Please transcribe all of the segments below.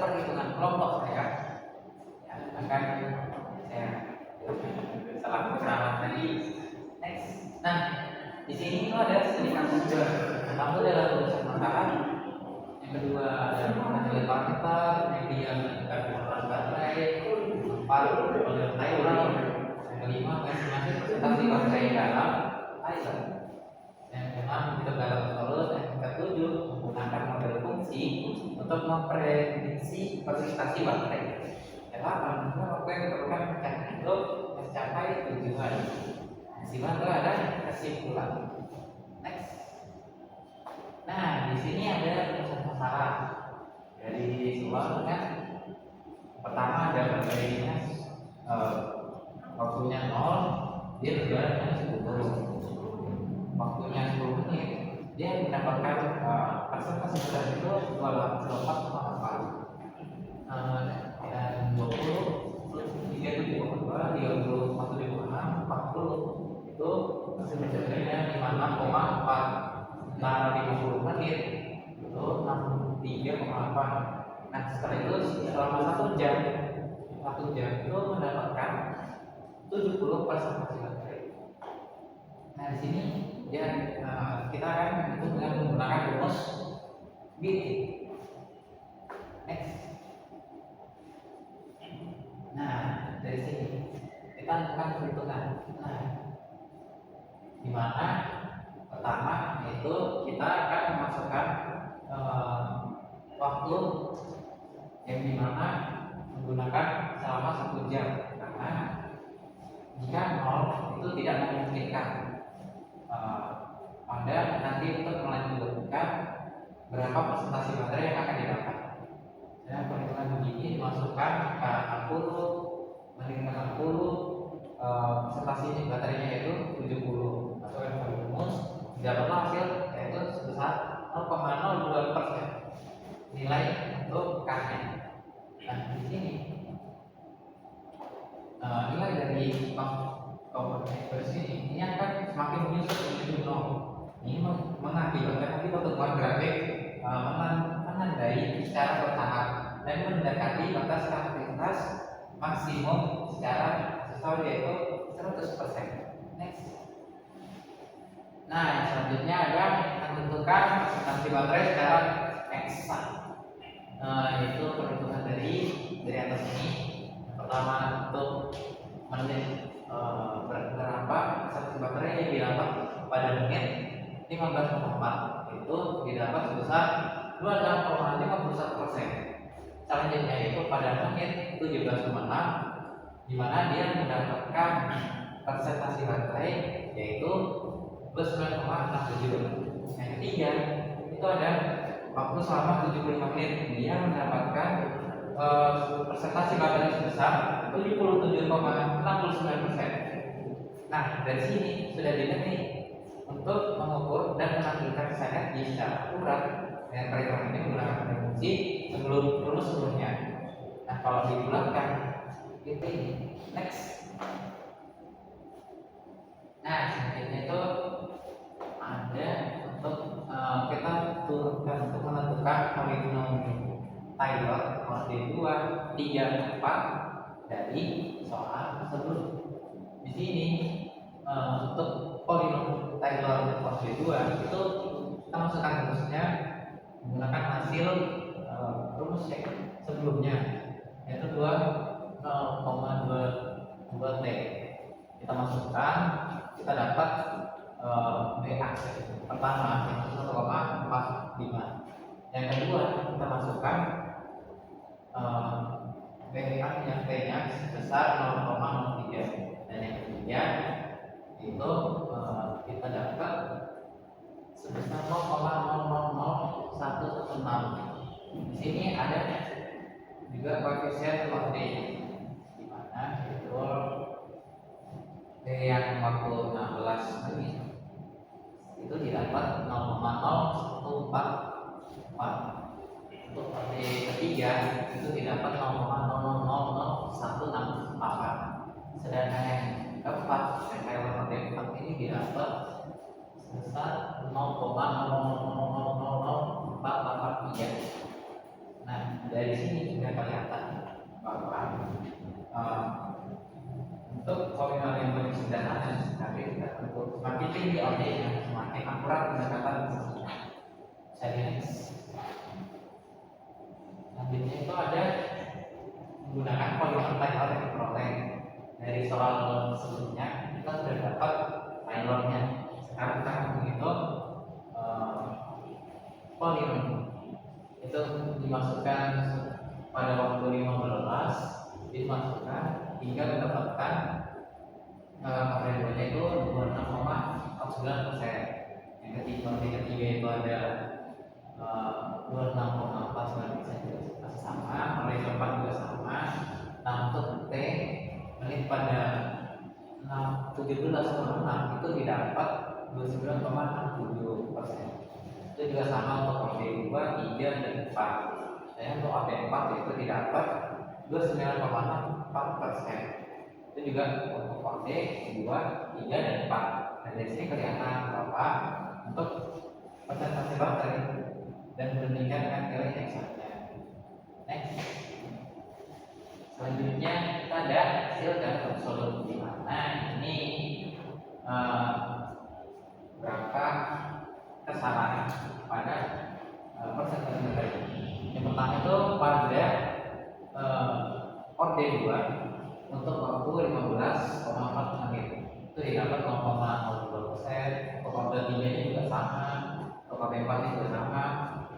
perhitungan kelompok saya, ya, akan saya salah tadi. Next. Nah, di sini itu ada sedikit sumber. Pertama adalah urusan masalah. Yang kedua adalah nilai parameter, yang menentukan baterai, empat model Taylor, yang kelima estimasi presentasi baterai dalam Taylor, yang keenam kita dalam solut, yang ketujuh menggunakan model fungsi untuk memprediksi presentasi baterai. Yang delapan apa yang diperlukan untuk mencapai tujuan. Yang ada kesimpulan. Next. Nah, di sini ada urusan masalah dari soal kan. Pertama ada baterainya waktunya 0, dia berjalan dengan 10. Waktunya 10 menit, dia mendapatkan persentase berat itu 24,4. Dan 20, 37,2, 30,76, 40 itu sebenarnya 56,4. Nah, 50 menit itu 63,8. Nah, setelah itu selama 1 jam itu mendapatkan 70% baterai. Nah, di sini ya kita akan itu dengan menggunakan rumus BT. Next. Nah, dari sini kita lakukan perhitungan. Nah, di mana pertama yaitu kita akan memasukkan waktu yang dimana menggunakan selama 1 jam, karena jika 0 itu tidak memungkinkan Anda nanti untuk melanjutkan berapa persentase baterai yang akan didapat. Dan perhitungan begini dimasukkan angka 60 meningkat 60, persentase baterainya yaitu 70, masukkan ke rumus, didapatlah hasil yaitu sebesar 0,02% nilai untuk K-nya. Nah, di sini nilai dari komponen ekspresi ini akan semakin menyusut menuju 0. Ini mengakibatkan nanti pertumbuhan grafik menandai secara bertahap dan mendekati batas aktivitas maksimum secara sesuai yaitu 100%. Next. Nah, yang selanjutnya ada menentukan presentasi baterai secara eksak. Yaitu perhitungan dari atas ini. Pertama untuk menit berapa persentase baterai yang didapat pada menit 15,4 itu didapat sebesar 26,51%. Selanjutnya itu pada menit 17,6 di mana dia mendapatkan persentase baterai yaitu plus 9,67. Yang ketiga itu ada waktu selama 75 menit, dia mendapatkan persentase baterai sebesar 77,69%. Nah, dari sini sudah dilihat nih untuk mengukur dan menampilkan energi secara akurat dengan perhitungan ini menggunakan fungsi sebelum rumus sebelumnya. Nah, kalau dibulatkan itu ini. Next. Nah, selanjutnya itu ada untuk kita turunkan untuk menentukan polinom Taylor orde 2, 3, 4 dari soal tersebut. Di sini untuk polinom Taylor orde 2 itu kita masukkan rumusnya menggunakan hasil rumus yang sebelumnya yaitu 2,22 T. Kita masukkan, kita dapat BA pertama yang 1,45. Yang kedua kita masukkan BA yang T-nya sebesar 0,03. Dan yang ketiga itu kita dapat sebesar 0,000116. Di sini ada juga koefisien T di mana itu T yang waktu 16 menit itu didapat 0,0144. Untuk T ketiga itu didapat 0,000168. Sedangkan yang keempat yang Taylor orde 4 ini didapat sebesar 0,000483. Nah, dari sini tinggi OD-nya, semakin akurat pendekatan saya. Selanjutnya itu ada menggunakan polimer Taylor yang diperoleh dari soal sebelumnya kita sudah dapat Taylornya. Sekarang kita akan menghitung polimer itu dimasukkan pada waktu 15, dimasukkan hingga mendapatkan periodenya itu 26,49%. Yang ketiga itu ada 26,49% masih sama, oleh keempat juga sama. Nah untuk T menit pada 17,6 itu didapat 29,67%. Itu juga sama untuk OD 2, 3, dan 4. Dan untuk OD 4 itu didapat 29,64%. Itu juga untuk OD 2, 3, dan 4. Dan dari sini kelihatan bahwa untuk persentase bakteri dan berbandingkan dengan nilai eksaknya. Next. Selanjutnya kita ada hasil dan absolut, di mana ini berapa kesalahan pada persentase bakteri. Yang pertama itu pada OD 2 untuk waktu 15,4 menit itu didapat 0,02%. Untuk OD 3 nya juga sama, untuk OD 4 nya juga sama.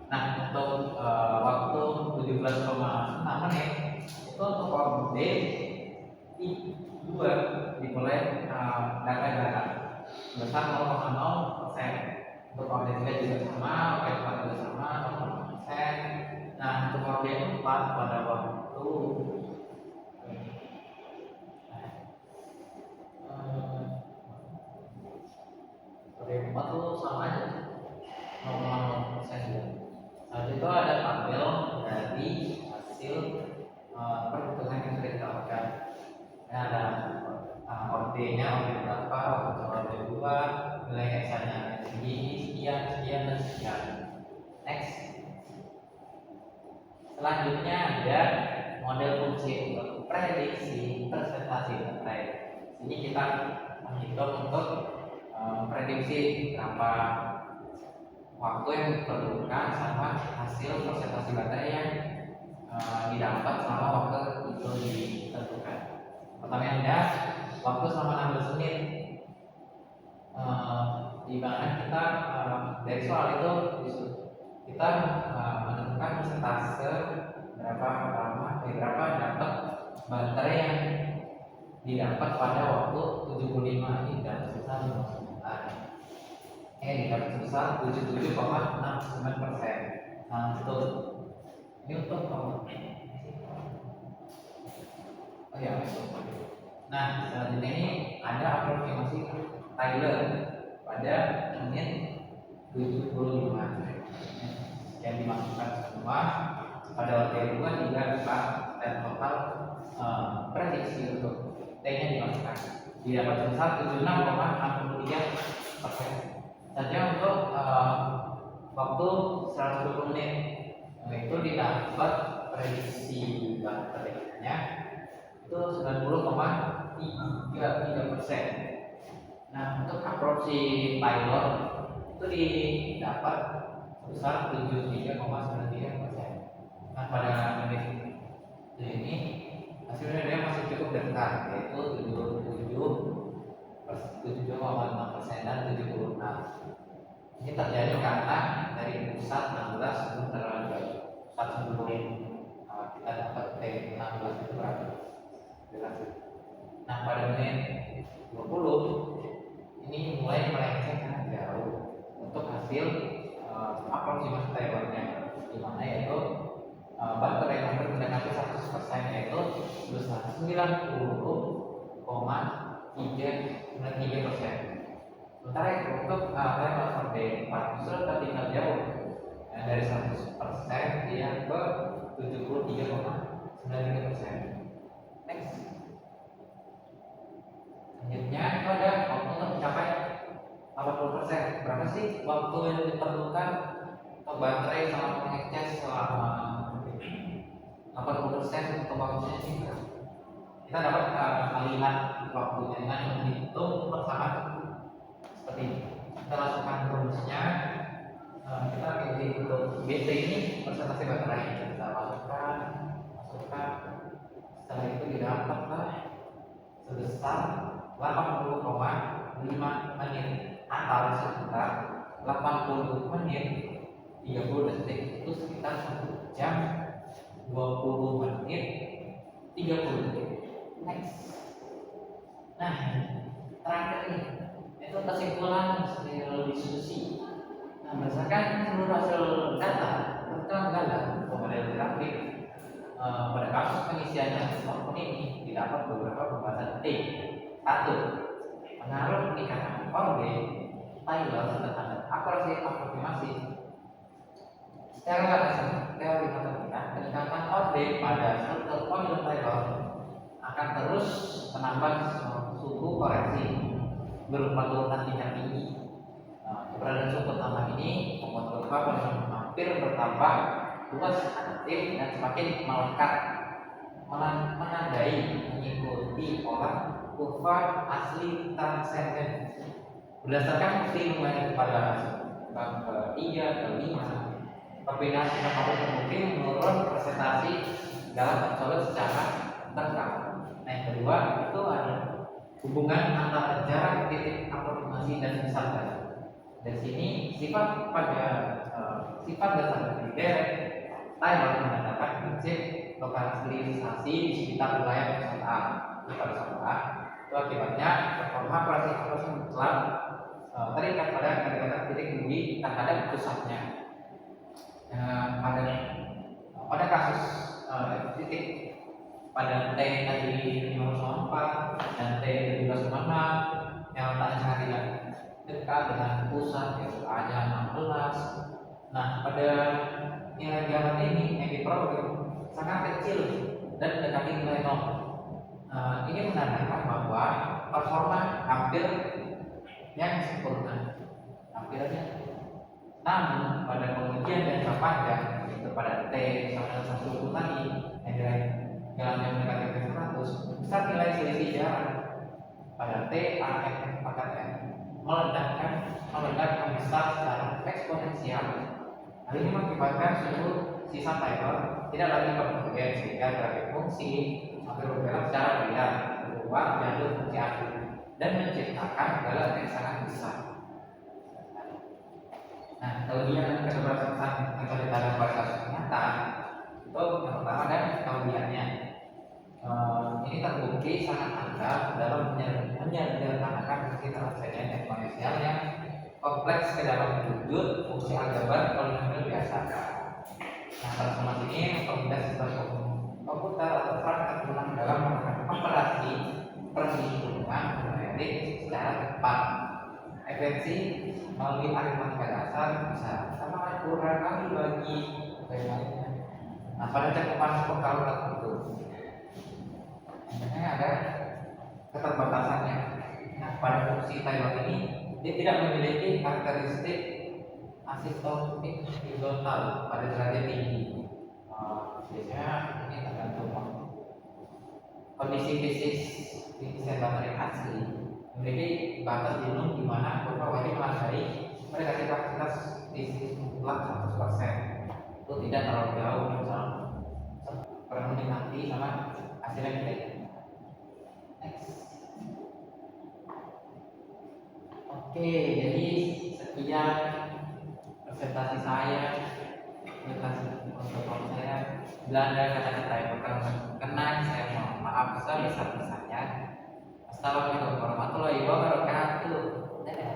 Nah untuk waktu 17,6 menit itu untuk OD 2 dimulai data sebesar 0,0%. Untuk OD 3 juga sama, OD 4 juga sama, 0,0%. Nah untuk OD 4 pada waktu OD 4 itu sama aja 0,0% juga. Nah itu ada tabel dari hasil perhitungan yang sudah kita lakukan. Ini ada OD-nya, OD berapa, OD 2, nilai eksanya segini, sekian, sekian, dan sekian. Next. Selanjutnya ada model fungsi untuk prediksi presentasi baterai. Ini kita menghitung untuk prediksi berapa waktu yang diperlukan sama hasil presentasi baterai yang didapat selama waktu itu ditentukan. Pertama ada waktu selama 16 menit, di mana kita dari soal itu kita menentukan persentase berapa dapat baterai yang didapat pada waktu 75 ini dapat sebesar 5 didapat sebesar 77,69%. Nah untuk ini untuk nah selanjutnya ini ada aproksimasi Taylor pada menit 75 yang dimasukkan semua pada OD 2, 3, 4, dan total prediksi untuk T-nya dimasukkan didapat sebesar 76,63%. Saja untuk waktu 120 menit itu didapat prediksi baterainya itu 90,33%. Nah untuk aproksi Taylor itu didapat sebesar 73,93%. Nah pada menit ini hasilnya dia masih cukup dekat, yaitu 77,6% dan 76. Ini terjadi karena dari pusat 16 belum terlalu jauh. Pusat sebelum kita dapat T16 itu berapa? Nah pada menit 20 ini mulai melenceng sangat jauh untuk hasil aproksimasi Taylornya, di mana yaitu baterai yang mendekati 100% yaitu sebesar 90,393%. Sementara untuk Taylor OD 4 justru tertinggal jauh dari 100% dia ke 73,93%. Next. Selanjutnya itu ada waktu untuk mencapai 80%. Berapa sih waktu yang diperlukan untuk baterai selama mengecas selama 80% untuk waktunya ini? Kita dapat melihat waktunya dengan menghitung persamaan seperti ini. Kita lakukan rumusnya. Kita pilih untuk BT ini persentase baterai, kita masukkan. Setelah itu didapatlah sebesar 80,5 menit atau sekitar 80 menit 30 detik, itu sekitar 1 jam 20 menit 30 detik. Next. Nah, terakhir ini itu kesimpulan hasil diskusi. Nah, berdasarkan seluruh hasil data terkendala model grafik pada kasus pengisiannya smartphone ini didapat beberapa pembahasan T. 1. Pengaruh peningkatan orbit Taylor tentang akurasi aproksimasi. Secara teori matematika, peningkatan orbit pada struktur polygon Taylor akan terus menambah suhu koreksi berupa turunan tingkat tinggi. Keberadaan suku tambah ini membuat kurva poligon hampir bertambah luas adaptif dan semakin melekat, menandai mengikuti pola kurva asli transenden. Berdasarkan bukti numeric pada bab ke-3 ke 5, perbedaan tingkat orbit terbukti menurun presentasi dalam absolut secara terkait. Nah, yang kedua itu ada hubungan antara jarak titik aproksimasi dan misalnya. Dari sini sifat dasar dari derek Taylor mengatakan prinsip lokalisasi di sekitar wilayah pusat A. Pada saat A itu akibatnya performa operasi mutlak terikat pada kedekatan titik tinggi terhadap pusatnya. Pada kasus titik pada T tadi 5,4 dan T 17,6 yang letaknya sangat tidak dekat dengan pusat, yaitu A-nya 16. Nah, pada nilai gambar ini yang diperoleh sangat kecil dan mendekati nilai 0. Ini menandakan bahwa performa hampir yang sempurna, hampirnya. Namun pada pengujian jangka panjang, yaitu pada T sama dengan 1 tadi, yang nilai jalannya mendekati 100, besar nilai selisih jarak pada T, A, F, pangkat N meledak besar secara eksponensial. Hal ini mengakibatkan suhu sisa Taylor tidak lagi konvergen sehingga grafik fungsi hampir berbelok secara linear keluar jalur fungsi asli dan menciptakan galah yang sangat besar. Nah, kelebihan dan keterbatasan yang terlihat pada kasus nyata itu yang pertama dan kelebihannya. Ini terbukti sangat andal dalam menyederhanakan fungsi transenden eksponensial yang kompleks ke dalam wujud fungsi aljabar polinomial biasa. Nah, transformasi ini mempermudah sistem komputer atau perangkat lunak dalam melakukan operasi perhitungan numerik secara cepat. Efisiensi melalui aritmatika dasar bisa sama kurang kali bagi lainnya. Nah, pada cakupan vokal tertentu sebenarnya ada keterbatasannya. Nah, pada fungsi Taylor ini dia tidak memiliki karakteristik asimptotik horizontal pada derajat tinggi. Biasanya ini tergantung kondisi fisik baterai asli memiliki batas minimum di mana kurva wajib melandai mendekati kapasitas fisik mutlak 100%. Itu tidak terlalu jauh, misalnya pernah menikmati sama hasilnya kita. Next. Oke, jadi sekian presentasi saya, untuk saya. Bila ada kata-kata yang berkenan, saya mohon maaf sebesar-besarnya. Assalamualaikum warahmatullahi wabarakatuh. Dadah.